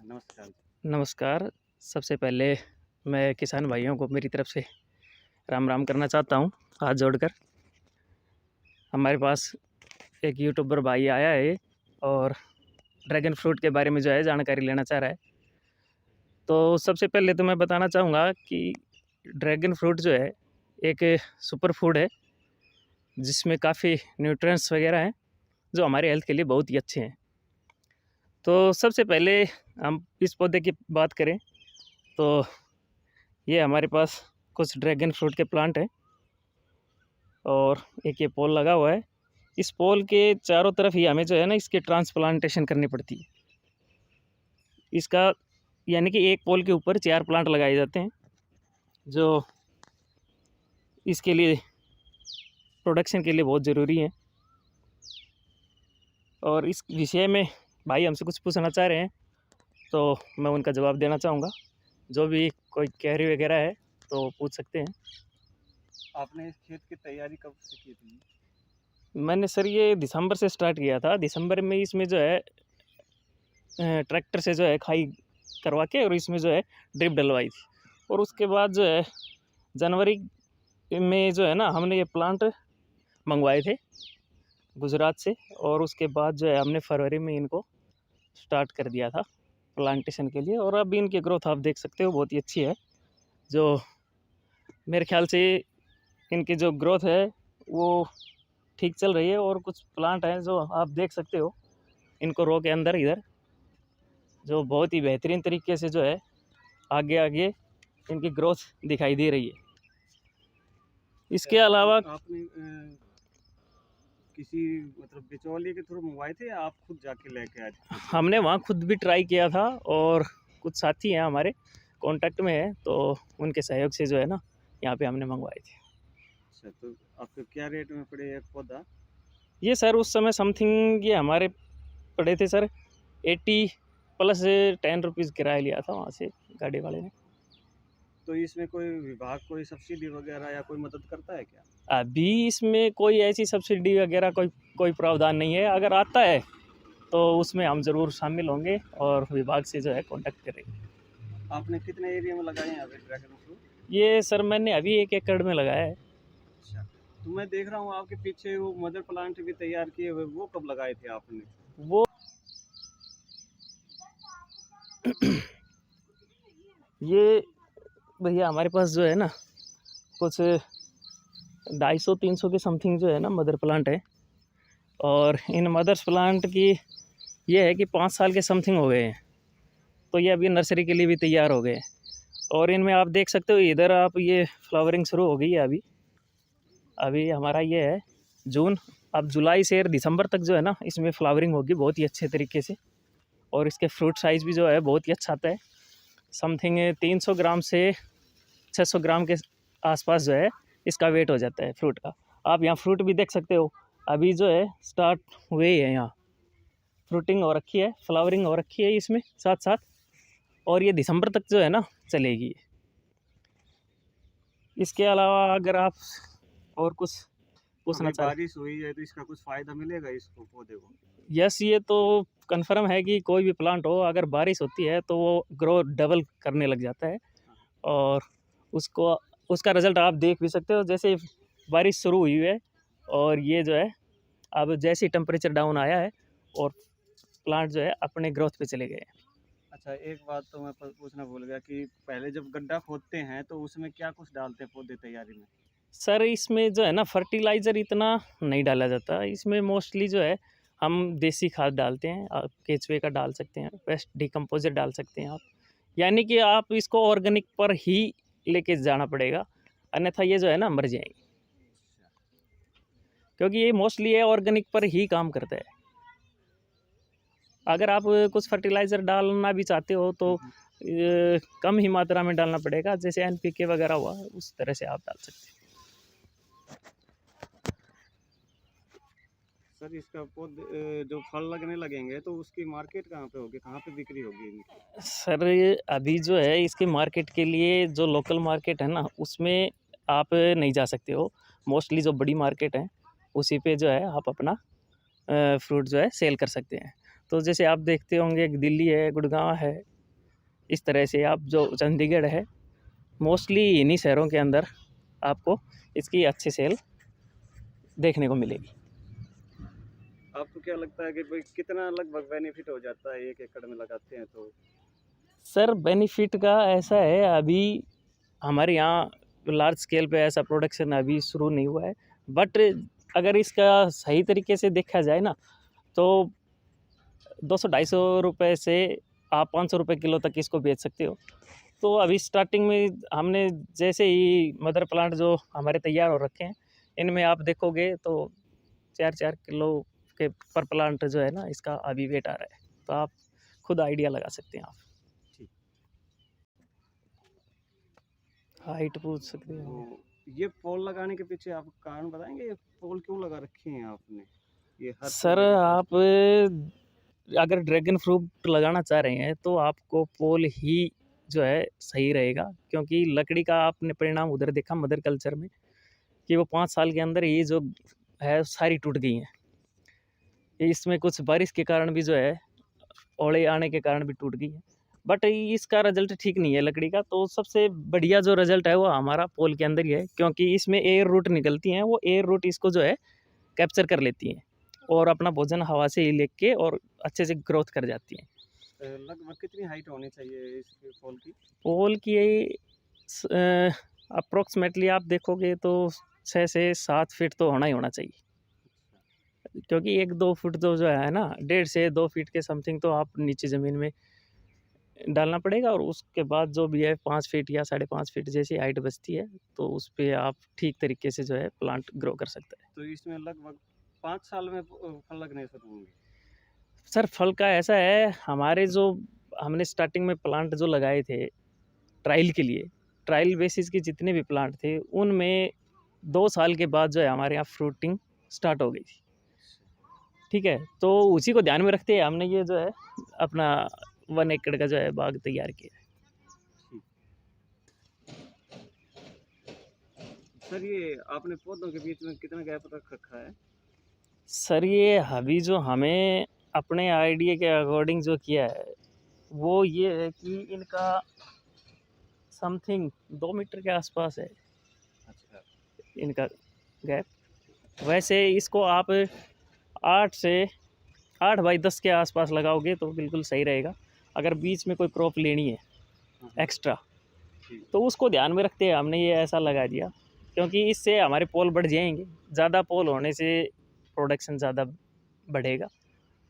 नमस्कार। नमस्कार। सबसे पहले मैं किसान भाइयों को मेरी तरफ से राम राम करना चाहता हूँ, हाथ जोड़कर। हमारे पास एक यूट्यूबर भाई आया है और ड्रैगन फ्रूट के बारे में जो है जानकारी लेना चाह रहा है। तो सबसे पहले तो मैं बताना चाहूँगा कि ड्रैगन फ्रूट जो है एक सुपर फूड है, जिसमें काफ़ी न्यूट्रिएंट्स वगैरह हैं जो हमारे हेल्थ के लिए बहुत ही अच्छे हैं। तो सबसे पहले हम इस पौधे की बात करें तो ये हमारे पास कुछ ड्रैगन फ्रूट के प्लांट हैं और एक ये पोल लगा हुआ है। इस पोल के चारों तरफ ही हमें जो है ना इसके ट्रांसप्लांटेशन करनी पड़ती है। इसका यानी कि एक पोल के ऊपर 4 प्लांट लगाए जाते हैं, जो इसके लिए प्रोडक्शन के लिए बहुत ज़रूरी है। और इस विषय में भाई हमसे कुछ पूछना चाह रहे हैं तो मैं उनका जवाब देना चाहूँगा। जो भी कोई क्वेरी वगैरह है तो पूछ सकते हैं। आपने इस खेत की तैयारी कब से की थी? मैंने सर ये दिसंबर से स्टार्ट किया था। दिसंबर में इसमें जो है ट्रैक्टर से जो है खाई करवा के और इसमें जो है ड्रिप डलवाई थी। और उसके बाद जो है जनवरी में जो है ना हमने ये प्लांट मंगवाए थे गुजरात से, और उसके बाद जो है हमने फरवरी में इनको स्टार्ट कर दिया था प्लांटेशन के लिए। और अभी इनकी ग्रोथ आप देख सकते हो बहुत ही अच्छी है। जो मेरे ख्याल से इनकी जो ग्रोथ है वो ठीक चल रही है। और कुछ प्लांट हैं जो आप देख सकते हो इनको रो के अंदर इधर, जो बहुत ही बेहतरीन तरीके से जो है आगे आगे इनकी ग्रोथ दिखाई दे रही है। इसके अलावा आपने किसी मतलब बिचौलिए के थ्रू मंगवाए थे या आप खुद जाके लेके आए थे? हमने वहाँ खुद भी ट्राई किया था और कुछ साथी हैं हमारे कांटेक्ट में है, तो उनके सहयोग से जो है ना यहाँ पे हमने मंगवाए थे। अच्छा, तो आपको क्या रेट में पड़े एक पौधा? ये सर उस समय समथिंग ये हमारे पड़े थे सर 80 प्लस 10 रुपीज़ किराया लिया था वहाँ से गाड़ी वाले ने। तो इसमें कोई विभाग कोई सब्सिडी वगैरह या कोई मदद करता है क्या? अभी इसमें कोई ऐसी सब्सिडी वगैरह कोई कोई प्रावधान नहीं है। अगर आता है तो उसमें हम ज़रूर शामिल होंगे और विभाग से जो है कांटेक्ट करेंगे। आपने कितने एरिया में लगाए हैं अभी ड्रैगन फ्रूट? ये सर मैंने अभी 1 एकड़ में लगाया है। अच्छा, तो मैं देख रहा हूँ आपके पीछे वो मदर प्लांट भी तैयार किए हुए, वो कब लगाए थे आपने? वो ये भैया हमारे पास जो है ना कुछ 250-300 के समथिंग जो है ना मदर प्लांट है। और इन मदर्स प्लांट की ये है कि 5 साल के समथिंग हो गए हैं, तो ये अभी नर्सरी के लिए भी तैयार हो गए हैं। और इनमें आप देख सकते हो इधर आप ये फ्लावरिंग शुरू हो गई है। अभी हमारा ये है जून, अब जुलाई से दिसंबर तक जो है ना इसमें फ्लावरिंग होगी बहुत ही अच्छे तरीके से। और इसके फ्रूट साइज़ भी जो है बहुत ही अच्छा आता है। समथिंग 300 ग्राम से 600 ग्राम के आसपास जो है इसका वेट हो जाता है फ्रूट का। आप यहाँ फ्रूट भी देख सकते हो, अभी जो है स्टार्ट हुए ही है। यहाँ फ्रूटिंग हो रखी है, फ्लावरिंग हो रखी है इसमें साथ साथ, और ये दिसंबर तक जो है ना चलेगी। इसके अलावा अगर आप और कुछ पूछना अभी चाह रहे। बारिश हुई है तो इसका कुछ फायदा मिलेगा इसको पौधे को? यस, ये तो कन्फर्म है कि कोई भी प्लांट हो अगर बारिश होती है तो वो ग्रो डबल करने लग जाता है। और उसको उसका रिज़ल्ट आप देख भी सकते हो। जैसे बारिश शुरू हुई है और ये जो है अब जैसे ही टेम्परेचर डाउन आया है और प्लांट जो है अपने ग्रोथ पे चले गए हैं। अच्छा, एक बात तो मैं पूछना भूल गया कि पहले जब गड्ढा खोदते हैं तो उसमें क्या कुछ डालते हैं पौधे तैयारी में? सर इसमें जो है ना फर्टिलाइज़र इतना नहीं डाला जाता। इसमें मोस्टली जो है हम देसी खाद डालते हैं। आप केचुए का डाल सकते हैं, वेस्ट डिकम्पोज़र डाल सकते हैं आप। यानी कि आप इसको ऑर्गेनिक पर ही लेके जाना पड़ेगा, अन्यथा ये जो है ना मर जाएंगे, क्योंकि ये मोस्टली है ऑर्गेनिक पर ही काम करता है। अगर आप कुछ फर्टिलाइज़र डालना भी चाहते हो तो कम ही मात्रा में डालना पड़ेगा, जैसे NPK वगैरह हुआ उस तरह से आप डाल सकते हैं। सर इसका पौधे जो फल लगने लगेंगे तो उसकी मार्केट कहाँ पे होगी, कहाँ पे बिक्री होगी इनकी? सर अभी जो है इसके मार्केट के लिए जो लोकल मार्केट है ना उसमें आप नहीं जा सकते हो। मोस्टली जो बड़ी मार्केट है उसी पे जो है आप अपना फ्रूट जो है सेल कर सकते हैं। तो जैसे आप देखते होंगे कि दिल्ली है, गुड़गांव है, इस तरह से आप जो चंडीगढ़ है मोस्टली इन्हीं शहरों के अंदर आपको इसकी अच्छी सेल देखने को मिलेगी। आपको क्या लगता है कि भाई कितना लगभग बेनिफिट हो जाता है 1 एकड़ में लगाते हैं तो? सर बेनिफिट का ऐसा है, अभी हमारे यहाँ लार्ज स्केल पे ऐसा प्रोडक्शन अभी शुरू नहीं हुआ है, बट अगर इसका सही तरीके से देखा जाए ना तो 200-250 रुपये से आप 500 रुपये किलो तक इसको बेच सकते हो। तो अभी स्टार्टिंग में हमने जैसे ही मदर प्लांट जो हमारे तैयार हो रखे हैं, इनमें आप देखोगे तो 4-4 किलो के पर प्लांट जो है ना इसका अभी वेट आ रहा है, तो आप खुद आइडिया लगा सकते हैं। आप ठीक। हाइट पूछ सकते हो। तो ये पोल लगाने के पीछे आप कारण बताएंगे, ये पोल क्यों लगा रखे हैं आपने? ये हर सर पौधे के पास आप अगर ड्रैगन फ्रूट लगाना चाह रहे हैं तो आपको पोल ही जो है सही रहेगा, क्योंकि लकड़ी का आपने परिणाम उधर देखा मदर कल्चर में कि वो 5 साल के अंदर ये जो है सारी टूट गई हैं। इसमें कुछ बारिश के कारण भी जो है ओले आने के कारण भी टूट गई है, बट इसका रिजल्ट ठीक नहीं है लकड़ी का। तो सबसे बढ़िया जो रिजल्ट है वो हमारा पोल के अंदर ही है, क्योंकि इसमें एयर रूट निकलती हैं, वो एयर रूट इसको जो है कैप्चर कर लेती हैं और अपना भोजन हवा से ही लेके और अच्छे से ग्रोथ कर जाती हैं। लगभग कितनी हाइट होनी चाहिए इसके पोल की? पोल की अप्रोक्सीमेटली आप देखोगे तो 6 से 7 फीट तो होना ही होना चाहिए, क्योंकि 1-2 फुट तो जो है ना 1.5 से 2 फीट के समथिंग तो आप नीचे ज़मीन में डालना पड़ेगा, और उसके बाद जो भी है 5 फीट या 5.5 फीट जैसी हाइट बचती है तो उस पे आप ठीक तरीके से जो है प्लांट ग्रो कर सकते हैं। तो इसमें लगभग 5 साल में फल लगने शुरू होंगे? सर फल का ऐसा है, हमारे जो हमने स्टार्टिंग में प्लांट जो लगाए थे ट्रायल के लिए, ट्रायल बेसिस के जितने भी प्लांट थे उनमें 2 साल के बाद जो है हमारे यहाँ फ्रूटिंग स्टार्ट हो गई थी। ठीक है, तो उसी को ध्यान में रखते हुए हमने ये जो है अपना 1 एकड़ का जो है बाग तैयार किया है। सर ये आपने पौधों के बीच में कितना गैप रख रखा है? सर ये अभी जो हमें अपने आइडिया के अकॉर्डिंग जो किया है वो ये है कि इनका समथिंग 2 मीटर के आसपास है अच्छा। इनका गैप। वैसे इसको आप 8 बाई 10 के आसपास लगाओगे तो बिल्कुल सही रहेगा। अगर बीच में कोई क्रॉप लेनी है एक्स्ट्रा तो उसको ध्यान में रखते हुए हमने ये ऐसा लगा दिया, क्योंकि इससे हमारे पोल बढ़ जाएंगे। ज़्यादा पोल होने से प्रोडक्शन ज़्यादा बढ़ेगा,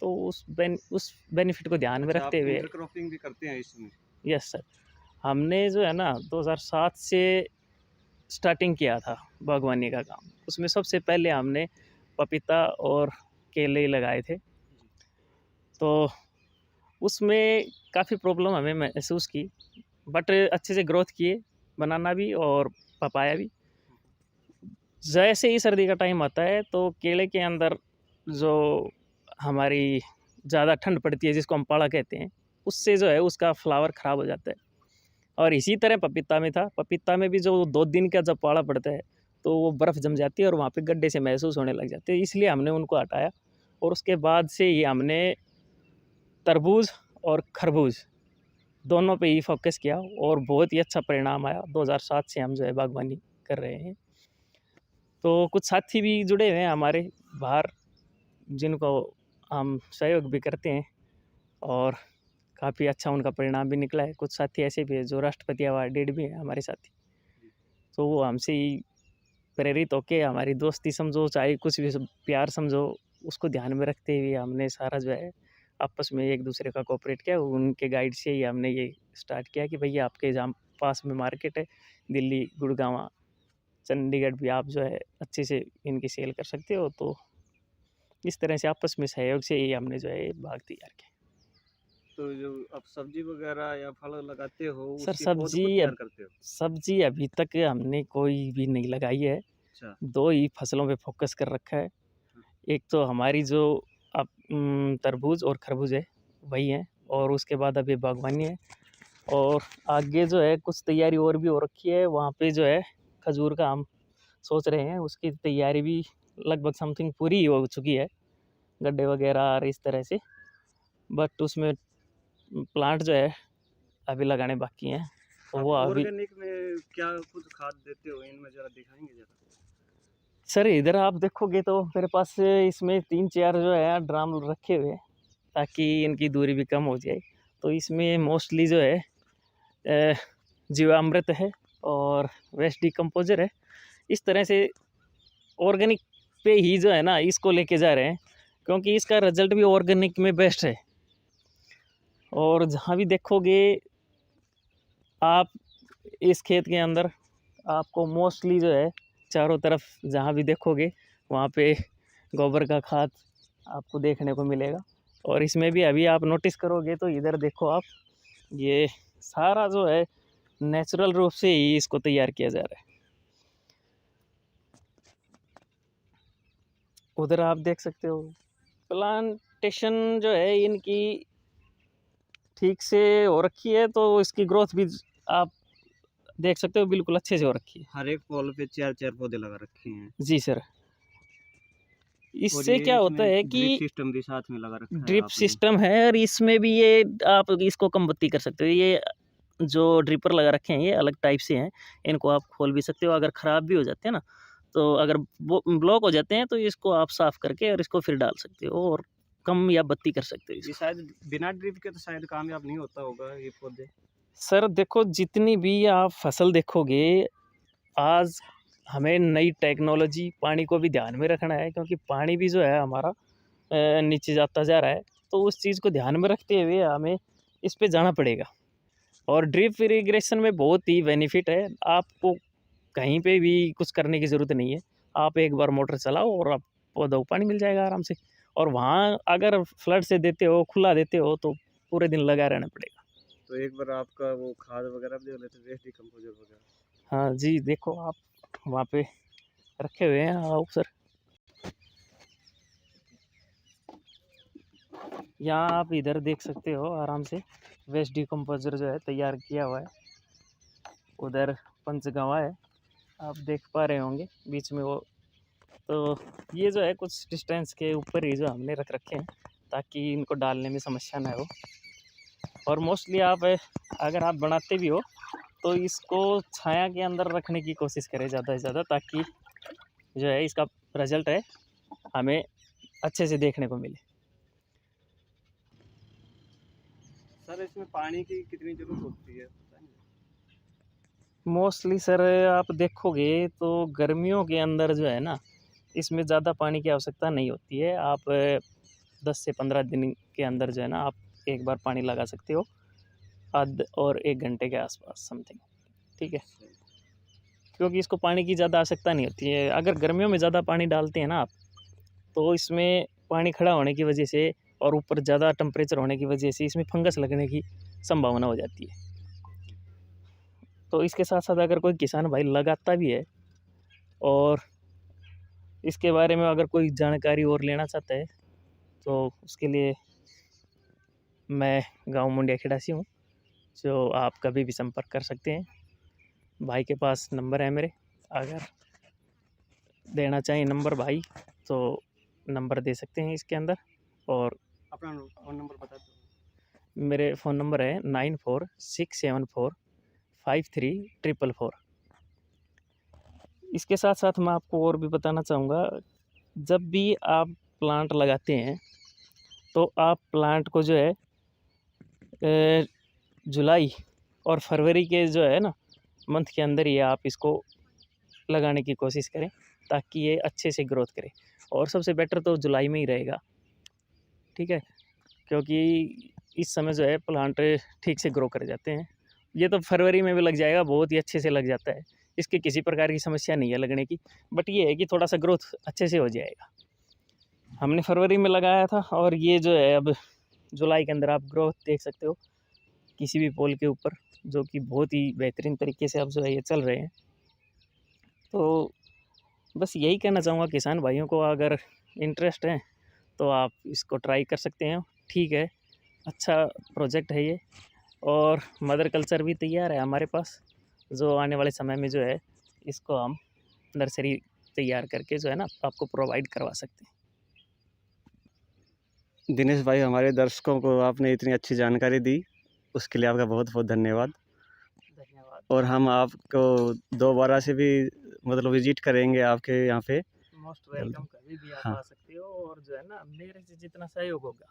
तो उस बेनिफिट को ध्यान में अच्छा, रखते आप हुए इंटरक्रॉपिंग भी करते हैं इसमें? यस सर, हमने जो है ना 2007 से स्टार्टिंग किया था बागवानी का काम। उसमें सबसे पहले हमने पपीता और केले लगाए थे, तो उसमें काफ़ी प्रॉब्लम हमें महसूस की, बट अच्छे से ग्रोथ किए, बनाना भी और पपाया भी। जैसे ही सर्दी का टाइम आता है तो केले के अंदर जो हमारी ज़्यादा ठंड पड़ती है जिसको हम पाला कहते हैं, उससे जो है उसका फ्लावर ख़राब हो जाता है। और इसी तरह पपीता में था, पपीता में भी जो 2 दिन का जब पाला पड़ता है तो वो बर्फ़ जम जाती है और वहाँ पे गड्ढे से महसूस होने लग जाते हैं, इसलिए हमने उनको हटाया। और उसके बाद से ये हमने तरबूज और खरबूज दोनों पे ही फोकस किया और बहुत ही अच्छा परिणाम आया। 2007 से हम जो है बागवानी कर रहे हैं। तो कुछ साथी भी जुड़े हुए हैं हमारे बाहर, जिनको हम सहयोग भी करते हैं और काफ़ी अच्छा उनका परिणाम भी निकला है। कुछ साथी ऐसे भी हैं जो राष्ट्रपति अवार्डेड भी हैं हमारे साथी, तो वो हमसे ही प्रेरित होके हमारी दोस्ती समझो चाहे कुछ भी प्यार समझो, उसको ध्यान में रखते हुए हमने सारा जो है आपस में एक दूसरे का कोऑपरेट किया। उनके गाइड से ही हमने ये स्टार्ट किया कि भैया आपके जहाँ पास में मार्केट है, दिल्ली, गुड़गांव, चंडीगढ़ भी आप जो है अच्छे से इनकी सेल कर सकते हो। तो इस तरह से आपस में सहयोग से ही हमने जो है बाग तैयार किया। तो जो आप सब्जी वगैरह या फल लगाते हो सर उसकी पौध खुद तैयार करते हो? सब्जी अभी तक हमने कोई भी नहीं लगाई है। अच्छा। 2 ही फसलों पे फोकस कर रखा है। एक तो हमारी जो अब तरबूज और खरबूज है वही है, और उसके बाद अभी बागवानी है, और आगे जो है कुछ तैयारी और भी हो रखी है। वहाँ पे जो है खजूर का हम सोच रहे हैं, उसकी तैयारी भी लगभग समथिंग पूरी हो चुकी है, गड्ढे वगैरह और इस तरह से। बट उसमें प्लांट जो है अभी लगाने बाकी हैं, तो वो अभी। ऑर्गेनिक में क्या कुछ खाद देते हो इनमें, जरा दिखाएंगे जरा। सर इधर आप देखोगे तो मेरे पास इसमें 3-4 जो है ड्राम रखे हुए हैं, ताकि इनकी दूरी भी कम हो जाए। तो इसमें मोस्टली जो है जीवामृत है और वेस्ट डिकम्पोजर है। इस तरह से ऑर्गेनिक पे ही जो है ना इसको लेके जा रहे हैं, क्योंकि इसका रिजल्ट भी ऑर्गेनिक में बेस्ट है। और जहाँ भी देखोगे आप इस खेत के अंदर, आपको मोस्टली जो है चारों तरफ जहाँ भी देखोगे वहाँ पे गोबर का खाद आपको देखने को मिलेगा। और इसमें भी अभी आप नोटिस करोगे तो इधर देखो आप, ये सारा जो है नेचुरल रूप से ही इसको तैयार किया जा रहा है। उधर आप देख सकते हो प्लांटेशन जो है इनकी ठीक से हो रखी है, तो इसकी ग्रोथ भी आप देख सकते हो बिल्कुल अच्छे से हो रखी है। हर एक पॉल पे 4-4 पौधे लगा रखे हैं। जी सर। इससे क्या होता है कि ड्रिप सिस्टम भी साथ में लगा रखा है ड्रिप आपने। सिस्टम है, और इसमें भी ये आप इसको कम बत्ती कर सकते हो। ये जो ड्रिपर लगा रखे हैं ये अलग टाइप से हैं, इनको आप खोल भी सकते हो। अगर ख़राब भी हो जाते हैं ना, तो अगर वो ब्लॉक हो जाते हैं तो इसको आप साफ़ करके और इसको फिर डाल सकते हो और कम या बत्ती कर सकते हो ये इसको। शायद बिना ड्रिप के तो शायद कामयाब नहीं होता होगा ये पौधे। सर देखो, जितनी भी आप फसल देखोगे, आज हमें नई टेक्नोलॉजी पानी को भी ध्यान में रखना है, क्योंकि पानी भी जो है हमारा नीचे जाता जा रहा है। तो उस चीज़ को ध्यान में रखते हुए हमें इस पे जाना पड़ेगा। और ड्रिप इरिगेशन में बहुत ही बेनिफिट है, आपको कहीं पे भी कुछ करने की ज़रूरत नहीं है। आप एक बार मोटर चलाओ और आप पौधों को पानी मिल जाएगा आराम से। और वहाँ अगर फ्लड से देते हो, खुला देते हो, तो पूरे दिन लगा रहना पड़ेगा। तो एक बार आपका वो खाद वगैरह भी दे लेते, वेस्ट डिकम्पोजर वगैरह। हाँ जी, देखो आप वहाँ पे रखे हुए हैं, आओ सर। यहाँ आप इधर देख सकते हो आराम से, वेस्ट डिकम्पोजर जो है तैयार किया हुआ है। उधर पंचगंवा है, आप देख पा रहे होंगे बीच में वो। तो ये जो है कुछ डिस्टेंस के ऊपर ही जो हमने रख रखे हैं, ताकि इनको डालने में समस्या ना हो। और मोस्टली आप अगर आप बनाते भी हो तो इसको छाया के अंदर रखने की कोशिश करें ज़्यादा से ज़्यादा, ताकि जो है इसका रिजल्ट है हमें अच्छे से देखने को मिले। सर इसमें पानी की कितनी ज़रूरत होती है? मोस्टली सर आप देखोगे तो गर्मियों के अंदर जो है ना, इसमें ज़्यादा पानी की आवश्यकता नहीं होती है। आप 10 से 15 दिन के अंदर जो है ना आप एक बार पानी लगा सकते हो, आध और 1 घंटे के आसपास समथिंग, ठीक है। क्योंकि इसको पानी की ज़्यादा आवश्यकता नहीं होती है। अगर गर्मियों में ज़्यादा पानी डालते हैं ना आप, तो इसमें पानी खड़ा होने की वजह से और ऊपर ज़्यादा टेम्परेचर होने की वजह से इसमें फंगस लगने की संभावना हो जाती है। तो इसके साथ साथ अगर कोई किसान भाई लगाता भी है और इसके बारे में अगर कोई जानकारी और लेना चाहता है, तो उसके लिए मैं गांव मुंडिया खेड़ा से हूँ, जो आप कभी भी संपर्क कर सकते हैं। भाई के पास नंबर है मेरे, अगर देना चाहें नंबर भाई तो नंबर दे सकते हैं इसके अंदर। और अपना फ़ोन नंबर बता दो। मेरे फ़ोन नंबर है 9467453444। इसके साथ साथ मैं आपको और भी बताना चाहूँगा, जब भी आप प्लांट लगाते हैं तो आप प्लांट को जो है जुलाई और फरवरी के जो है ना मंथ के अंदर ही आप इसको लगाने की कोशिश करें, ताकि ये अच्छे से ग्रोथ करे। और सबसे बेटर तो जुलाई में ही रहेगा, ठीक है, क्योंकि इस समय जो है प्लांट ठीक से ग्रो कर जाते हैं। ये तो फरवरी में भी लग जाएगा, बहुत ही अच्छे से लग जाता है, इसकी किसी प्रकार की समस्या नहीं है लगने की। बट ये है कि थोड़ा सा ग्रोथ अच्छे से हो जाएगा। हमने फरवरी में लगाया था और ये जो है अब जुलाई के अंदर आप ग्रोथ देख सकते हो किसी भी पोल के ऊपर, जो कि बहुत ही बेहतरीन तरीके से अब जो है ये चल रहे हैं। तो बस यही कहना चाहूँगा किसान भाइयों को, अगर इंटरेस्ट है तो आप इसको ट्राई कर सकते हैं, ठीक है, अच्छा प्रोजेक्ट है ये। और मदर कल्चर भी तैयार है हमारे पास, जो आने वाले समय में जो है इसको हम नर्सरी तैयार करके जो है ना आपको प्रोवाइड करवा सकते हैं। दिनेश भाई, हमारे दर्शकों को आपने इतनी अच्छी जानकारी दी, उसके लिए आपका बहुत बहुत धन्यवाद। धन्यवाद। और हम आपको दोबारा से भी मतलब विजिट करेंगे आपके यहाँ पे। मोस्ट वेलकम, कभी भी आप हाँ। आ सकते हो। और जो है ना, मेरे से जितना सहयोग होगा,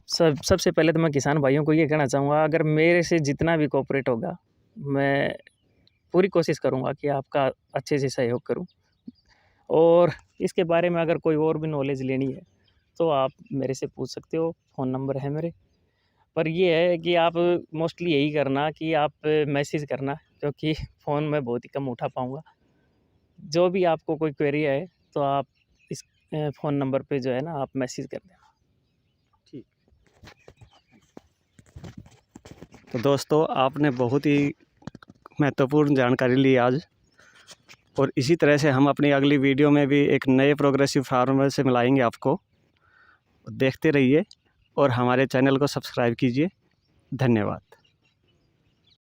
सबसे पहले तो मैं किसान भाइयों को ये कहना चाहूँगा, अगर मेरे से जितना भी कोऑपरेट होगा, मैं पूरी कोशिश करूँगा कि आपका अच्छे से सहयोग करूँ। और इसके बारे में अगर कोई और भी नॉलेज लेनी है तो आप मेरे से पूछ सकते हो, फ़ोन नंबर है मेरे। पर ये है कि आप मोस्टली यही करना कि आप मैसेज करना, क्योंकि फ़ोन मैं बहुत ही कम उठा पाऊँगा। जो भी आपको कोई क्वेरी है तो आप इस फ़ोन नंबर पे जो है ना, आप मैसेज कर देना। ठीक। तो दोस्तों, आपने बहुत ही महत्वपूर्ण जानकारी ली आज, और इसी तरह से हम अपनी अगली वीडियो में भी एक नए प्रोग्रेसिव फार्मर से मिलाएंगे आपको। देखते रहिए और हमारे चैनल को सब्सक्राइब कीजिए। धन्यवाद।